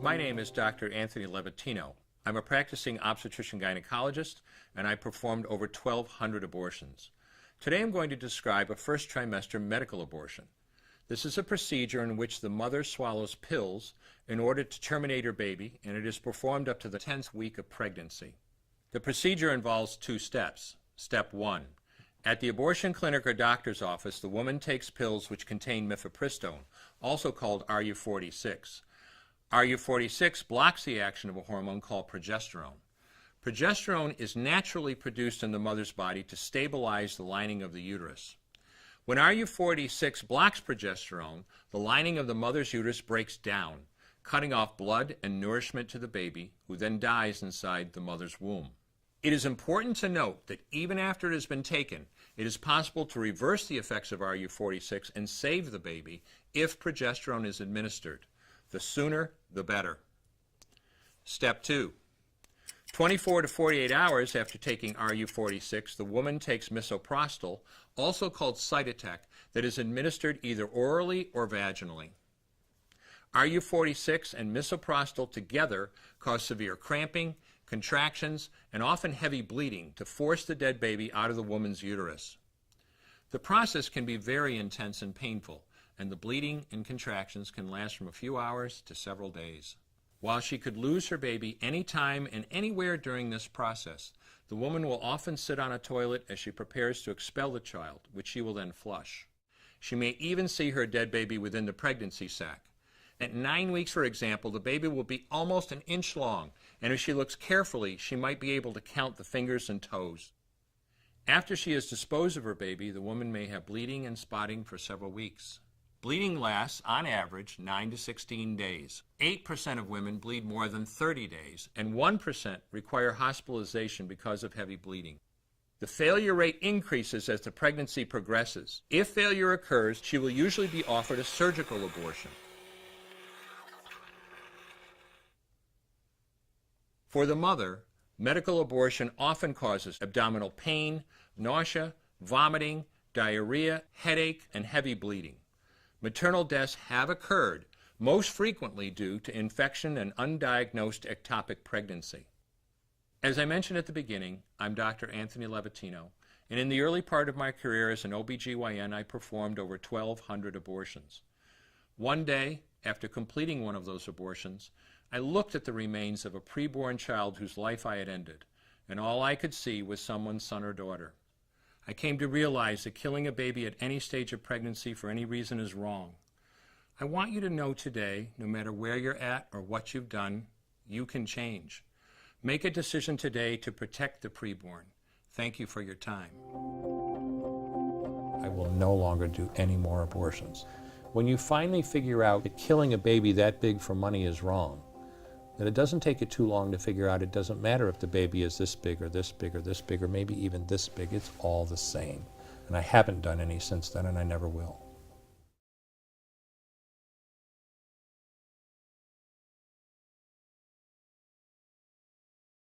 My name is Dr. Anthony Levatino. I'm a practicing obstetrician-gynecologist, and I performed over 1,200 abortions. Today I'm going to describe a first trimester medical abortion. This is a procedure in which the mother swallows pills in order to terminate her baby, and it is performed up to the 10th week of pregnancy. The procedure involves 2 steps. Step 1. At the abortion clinic or doctor's office, the woman takes pills which contain mifepristone, also called RU-486. RU-486 blocks the action of a hormone called progesterone. Progesterone is naturally produced in the mother's body to stabilize the lining of the uterus. When RU-486 blocks progesterone, the lining of the mother's uterus breaks down, cutting off blood and nourishment to the baby, who then dies inside the mother's womb. It is important to note that even after it has been taken, it is possible to reverse the effects of RU-486 and save the baby if progesterone is administered. The sooner, the better. Step 2. 24 to 48 hours after taking RU-486, the woman takes misoprostol, also called Cytotec, that is administered either orally or vaginally. RU-486 and misoprostol together cause severe cramping, contractions, and often heavy bleeding to force the dead baby out of the woman's uterus. The process can be very intense and painful, and the bleeding and contractions can last from a few hours to several days. While she could lose her baby anytime and anywhere during this process, the woman will often sit on a toilet as she prepares to expel the child, which she will then flush. She may even see her dead baby within the pregnancy sac. At 9 weeks, for example, the baby will be almost an inch long, and if she looks carefully, she might be able to count the fingers and toes. After she has disposed of her baby, the woman may have bleeding and spotting for several weeks. Bleeding lasts, on average, 9 to 16 days. 8% of women bleed more than 30 days, and 1% require hospitalization because of heavy bleeding. The failure rate increases as the pregnancy progresses. If failure occurs, she will usually be offered a surgical abortion. For the mother, medical abortion often causes abdominal pain, nausea, vomiting, diarrhea, headache, and heavy bleeding. Maternal deaths have occurred, most frequently due to infection and undiagnosed ectopic pregnancy. As I mentioned at the beginning, I'm Dr. Anthony Levatino, and in the early part of my career as an OBGYN, I performed over 1,200 abortions. One day, after completing one of those abortions, I looked at the remains of a preborn child whose life I had ended, and all I could see was someone's son or daughter. I came to realize that killing a baby at any stage of pregnancy for any reason is wrong. I want you to know today, no matter where you're at or what you've done, you can change. Make a decision today to protect the preborn. Thank you for your time. I will no longer do any more abortions. When you finally figure out that killing a baby that big for money is wrong, that it doesn't take you too long to figure out it doesn't matter if the baby is this big or this big or this big or maybe even this big, it's all the same. And I haven't done any since then, and I never will.